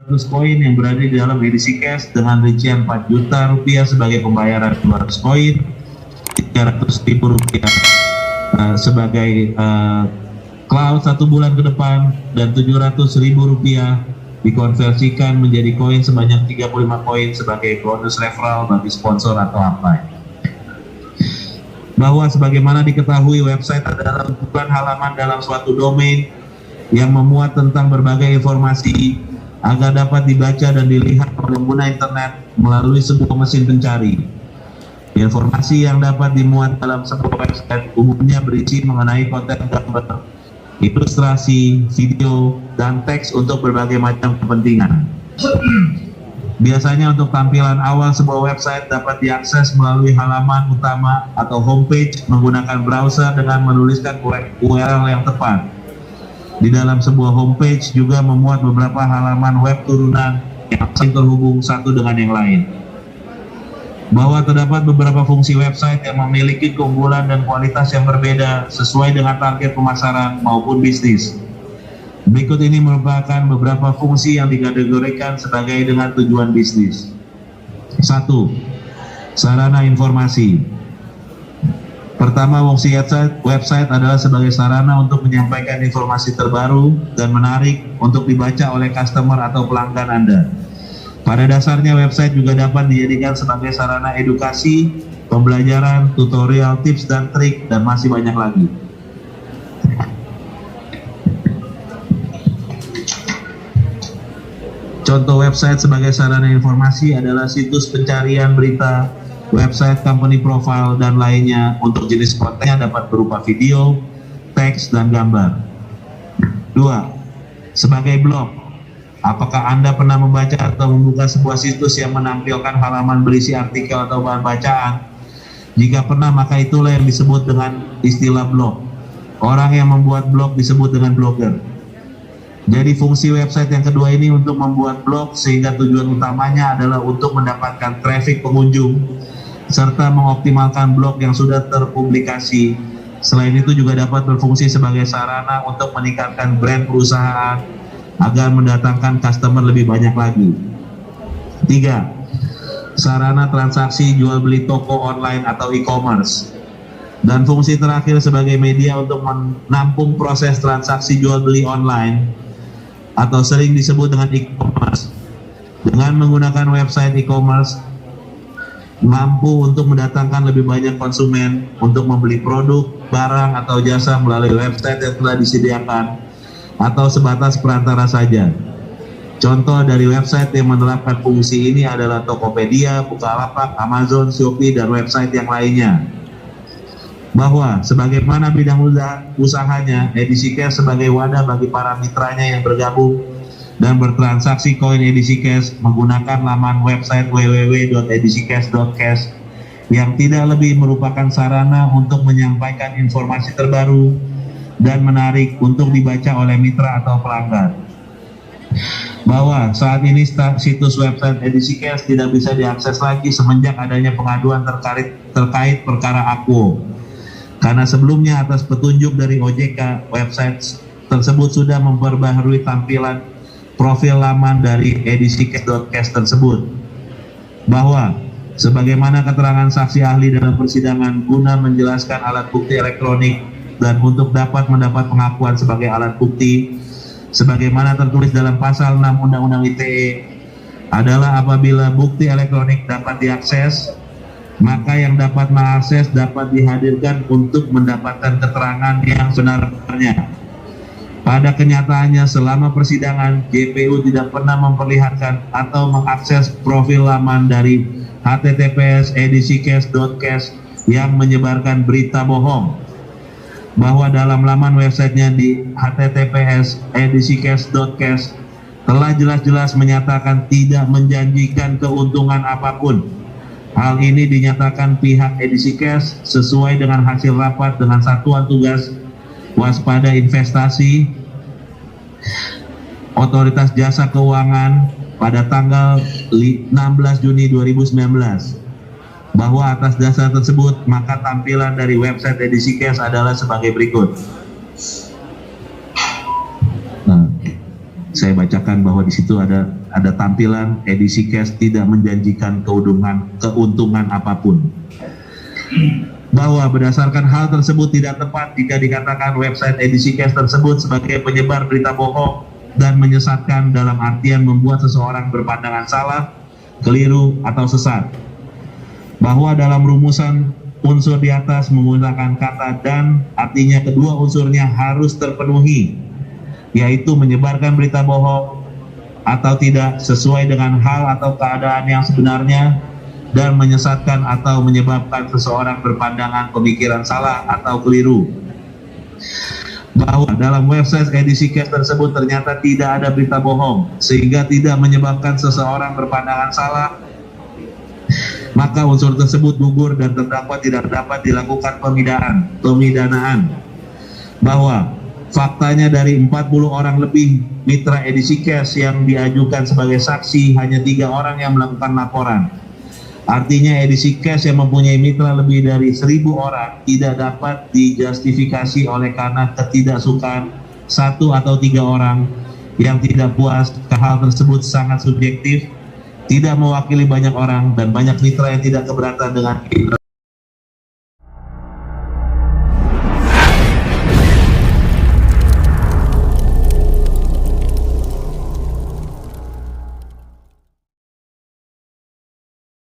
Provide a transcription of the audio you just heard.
koin yang berada di dalam edisi cash dengan rincian 4 juta rupiah sebagai pembayaran 200 koin, 300 ribu rupiah sebagai cloud 1 bulan ke depan, dan 700 ribu rupiah dikonversikan menjadi koin sebanyak 35 koin sebagai bonus referral bagi sponsor atau upline. Bahwa sebagaimana diketahui, website adalah kumpulan halaman dalam suatu domain yang memuat tentang berbagai informasi agar dapat dibaca dan dilihat oleh pengguna internet melalui sebuah mesin pencari. Informasi yang dapat dimuat dalam sebuah website umumnya berisi mengenai konten gambar, ilustrasi, video, dan teks untuk berbagai macam kepentingan. Biasanya untuk tampilan awal sebuah website dapat diakses melalui halaman utama atau homepage menggunakan browser dengan menuliskan URL yang tepat. Di dalam sebuah homepage juga memuat beberapa halaman web turunan yang saling terhubung satu dengan yang lain. Bahwa terdapat beberapa fungsi website yang memiliki keunggulan dan kualitas yang berbeda sesuai dengan target pemasaran maupun bisnis. Berikut ini merupakan beberapa fungsi yang dikategorikan sebagai dengan tujuan bisnis. 1. Sarana informasi. Pertama, fungsi website adalah sebagai sarana untuk menyampaikan informasi terbaru dan menarik untuk dibaca oleh customer atau pelanggan Anda. Pada dasarnya, website juga dapat dijadikan sebagai sarana edukasi, pembelajaran, tutorial, tips dan trik, dan masih banyak lagi. Contoh website sebagai sarana informasi adalah situs pencarian berita, website company profile, dan lainnya. Untuk jenis kontennya dapat berupa video, teks, dan gambar. 2. Sebagai blog. Apakah Anda pernah membaca atau membuka sebuah situs yang menampilkan halaman berisi artikel atau bahan bacaan? Jika pernah, maka itulah yang disebut dengan istilah blog. Orang yang membuat blog disebut dengan blogger. Jadi fungsi website yang kedua ini untuk membuat blog, sehingga tujuan utamanya adalah untuk mendapatkan traffic pengunjung serta mengoptimalkan blog yang sudah terpublikasi. Selain itu juga dapat berfungsi sebagai sarana untuk meningkatkan brand perusahaan agar mendatangkan customer lebih banyak lagi. 3. Sarana transaksi jual beli toko online atau e-commerce. Dan fungsi terakhir sebagai media untuk menampung proses transaksi jual beli online atau sering disebut dengan e-commerce. Dengan menggunakan website e-commerce mampu untuk mendatangkan lebih banyak konsumen untuk membeli produk, barang, atau jasa melalui website yang telah disediakan atau sebatas perantara saja. Contoh dari website yang menerapkan fungsi ini adalah Tokopedia, Bukalapak, Amazon, Shopee, dan website yang lainnya. Bahwa sebagaimana bidang usahanya, edisi cash sebagai wadah bagi para mitranya yang bergabung dan bertransaksi koin edisi cash menggunakan laman website www.edisicash.cash yang tidak lebih merupakan sarana untuk menyampaikan informasi terbaru dan menarik untuk dibaca oleh mitra atau pelanggan. Bahwa saat ini situs website edisi cash tidak bisa diakses lagi semenjak adanya pengaduan terkait perkara Aquo. Karena sebelumnya atas petunjuk dari OJK, website tersebut sudah memperbaharui tampilan profil laman dari edisicash.cash tersebut. Bahwa sebagaimana keterangan saksi ahli dalam persidangan guna menjelaskan alat bukti elektronik dan untuk dapat mendapat pengakuan sebagai alat bukti sebagaimana tertulis dalam pasal 6 Undang-Undang ITE adalah apabila bukti elektronik dapat diakses, maka yang dapat mengakses dapat dihadirkan untuk mendapatkan keterangan yang sebenarnya. Pada kenyataannya selama persidangan, JPU tidak pernah memperlihatkan atau mengakses profil laman dari https://edisicash.cash yang menyebarkan berita bohong. Bahwa dalam laman websitenya di https://edisicash.cash telah jelas-jelas menyatakan tidak menjanjikan keuntungan apapun. Hal ini dinyatakan pihak edisi cash sesuai dengan hasil rapat dengan Satuan Tugas Waspada Investasi Otoritas Jasa Keuangan pada tanggal 16 Juni 2019. Bahwa atas dasar tersebut, maka tampilan dari website edisi cash adalah sebagai berikut. Nah, Saya bacakan bahwa di situ ada tampilan edisi cash tidak menjanjikan keuntungan apapun. Bahwa berdasarkan hal tersebut tidak tepat jika dikatakan website edisi cash tersebut sebagai penyebar berita bohong dan menyesatkan dalam artian membuat seseorang berpandangan salah, keliru, atau sesat. Bahwa dalam rumusan unsur di atas menggunakan kata dan, artinya kedua unsurnya harus terpenuhi, yaitu menyebarkan berita bohong atau tidak sesuai dengan hal atau keadaan yang sebenarnya, dan menyesatkan atau menyebabkan seseorang berpandangan pemikiran salah atau keliru. Bahwa dalam website edisi cash tersebut ternyata tidak ada berita bohong sehingga tidak menyebabkan seseorang berpandangan salah, maka unsur tersebut gugur dan terdakwa tidak dapat dilakukan pemidanaan. Bahwa faktanya dari 40 orang lebih mitra edisi cash yang diajukan sebagai saksi, hanya 3 orang yang melakukan laporan. Artinya edisi cash yang mempunyai mitra lebih dari 1.000 orang tidak dapat dijustifikasi oleh karena ketidaksukaan 1 atau 3 orang yang tidak puas. Hal tersebut sangat subjektif, tidak mewakili banyak orang, dan banyak mitra yang tidak keberatan dengan